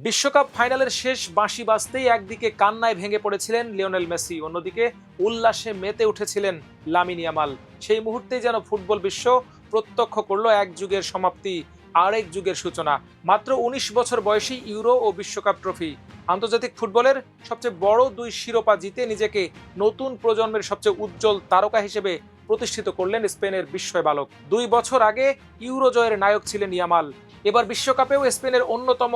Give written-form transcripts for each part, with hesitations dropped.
বিশ্বকাপ ফাইনালের শেষ বাঁশি বাজতেই একদিকে কান্নায় ভেঙে পড়েছিলেন লিওনেল মেসি, অন্যদিকে উল্লাসে মেতে উঠেছিলেন লামিন ইয়ামাল। সেই মুহূর্তেই যেন ফুটবল বিশ্ব প্রত্যক্ষ করলো এক যুগের সমাপ্তি, আরেক যুগের সূচনা। মাত্র ১৯ বছর বয়সী ইউরো ও বিশ্বকাপ ট্রফি, আন্তর্জাতিক ফুটবলের সবচেয়ে বড় দুই শিরোপা জিতে নিজেকে নতুন প্রজন্মের সবচেয়ে উজ্জ্বল তারকা হিসেবে প্রতিষ্ঠিত করলেন স্পেনের বিস্ময় বালক। ২ বছর আগে ইউরো জয়ের নায়ক ছিলেন ইয়ামাল, এবার বিশ্বকাপেও স্পেনের অন্যতম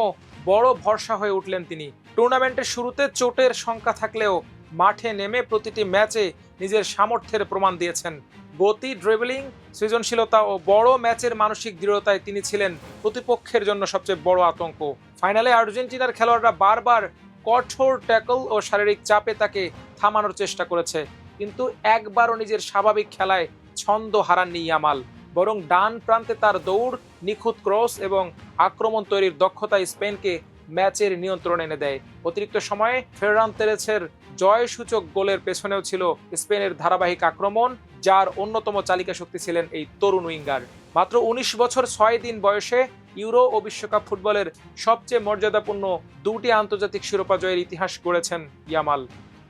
বড় ভরসা হয়ে উঠলেন তিনি। টুর্নামেন্টের শুরুতে চোটের শঙ্কা থাকলেও মাঠে নেমে প্রতিটি ম্যাচে নিজের সামর্থ্যের প্রমাণ দিয়েছেন। গতি, ড্রিবলিং, সৃজনশীলতা ও বড় ম্যাচের মানসিক দৃঢ়তায় তিনি ছিলেন প্রতিপক্ষের জন্য সবচেয়ে বড় আতঙ্ক। ফাইনালে আর্জেন্টিনার খেলোয়াড়রা বারবার কঠোর ট্যাকল ও শারীরিক চাপে তাকে থামানোর চেষ্টা করেছে, কিন্তু একবারও নিজের স্বাভাবিক খেলায় ছন্দ হারাননি ইয়ামাল। বরং ডান প্রান্তে তার দৌড়, নিখুঁত ক্রস এবং আক্রমণ তৈরির দক্ষতা স্পেনকে ম্যাচের নিয়ন্ত্রণ এনে দেয়। অতিরিক্ত সময়ে ফেররান তেরেসের জয়সূচক গোলের পেছনেও ছিল স্পেনের ধারাবাহিক আক্রমণ, যার অন্যতম চালিকা শক্তি ছিলেন এই তরুণ উইঙ্গার। মাত্র ১৯ বছর ৬ দিন বয়সে ইউরো ও বিশ্বকাপ ফুটবলের সবচেয়ে মর্যাদাপূর্ণ দুটি আন্তর্জাতিক শিরোপা জয়ের ইতিহাস গড়েছেন ইয়ামাল।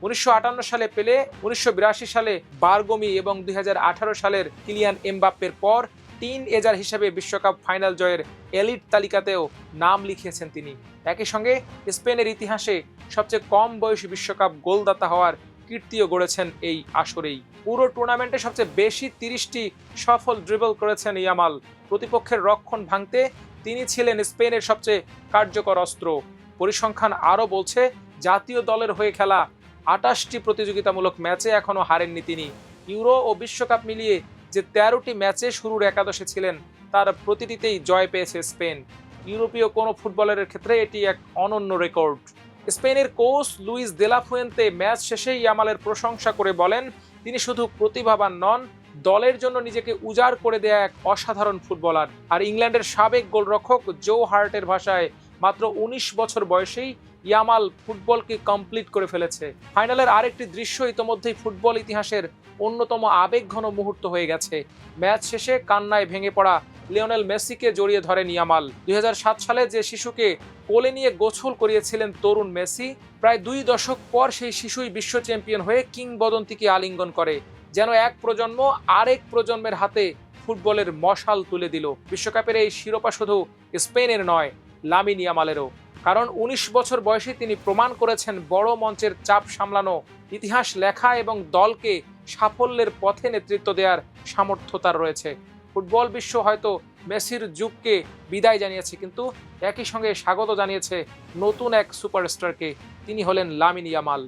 ১৯৫৮ সালে পেলে, ১৯৮২ সালে বারগোমি এবং ২০১৮ সালের কিলিয়ান এমবাপ্পের পর টিন এজার হিসেবে বিশ্বকাপ ফাইনাল জয়ের এলিট তালিকাতেও নাম লিখিয়েছেন তিনি। একই সঙ্গে স্পেনের ইতিহাসে সবচেয়ে কম বয়সী বিশ্বকাপ গোলদাতা হওয়ার কীর্তিও গড়েছেন এই আসরেই। পুরো টুর্নামেন্টে সবচেয়ে বেশি ৩০টি সফল ড্রিবল করেছেন ইয়ামাল। প্রতিপক্ষের রক্ষণ ভাঙতে তিনি ছিলেন স্পেনের সবচেয়ে কার্যকর অস্ত্র। পরিসংখ্যান আরও বলছে, জাতীয় দলের হয়ে খেলা ২৮টি প্রতিযোগিতামূলক ম্যাচে এখনও হারেননি তিনি। ইউরো ও বিশ্বকাপ মিলিয়ে যে ১৩টি ম্যাচে শুরুর একাদশে ছিলেন, তার প্রতিটিতেই জয় পেয়েছে স্পেন। ইউরোপীয় কোনো ফুটবলারের ক্ষেত্রে এটি এক অনন্য রেকর্ড। স্পেনের coach Luis de la Fuente match শেষে ইয়ামালের প্রশংসা করে বলেন, তিনি শুধু প্রতিভাবান নন, দলের জন্য নিজেকে উজাড় করে দেয়া এক অসাধারণ ফুটবলার। আর ইংল্যান্ডের সাবেক গোলরক্ষক জো হার্টের ভাষায়, মাত্র ১৯ বছর বয়সেই ইয়ামাল ফুটবলকে কমপ্লিট করে ফেলেছে। ফাইনালের আরেকটি দৃশ্য ইতোমধ্যেই ফুটবল ইতিহাসের অন্যতম আবেগঘন মুহূর্ত হয়ে গেছে। ম্যাচ শেষে কান্নায় ভেঙে পড়া লিওনেল মেসিকে জড়িয়ে ধরেন ইয়ামাল। ২০০৭ সালে যে শিশুকে কোলে নিয়ে গোসল করিয়েছিলেন তরুণ মেসি, প্রায় ২ দশক পর সেই শিশুই বিশ্ব চ্যাম্পিয়ন হয়ে কিংবদন্তিকে আলিঙ্গন করে। যেন এক প্রজন্ম আরেক প্রজন্মের হাতে ফুটবলের মশাল তুলে দিল। বিশ্বকাপের এই শিরোপা শুধু স্পেনের নয়, লামিন ইয়ামালেরও। কারণ ১৯ বছর বয়সে তিনি প্রমাণ করেছেন বড় মঞ্চের চাপ সামলানো, ইতিহাস লেখা এবং দলকে সাফল্যের পথে নেতৃত্ব দেওয়ার সামর্থ্য তার রয়েছে। ফুটবল বিশ্ব হয়তো মেসির যুগকে বিদায় জানিয়েছে, কিন্তু একই সঙ্গে স্বাগত জানিয়েছে নতুন এক সুপারস্টারকে। তিনি হলেন লামিন ইয়ামাল।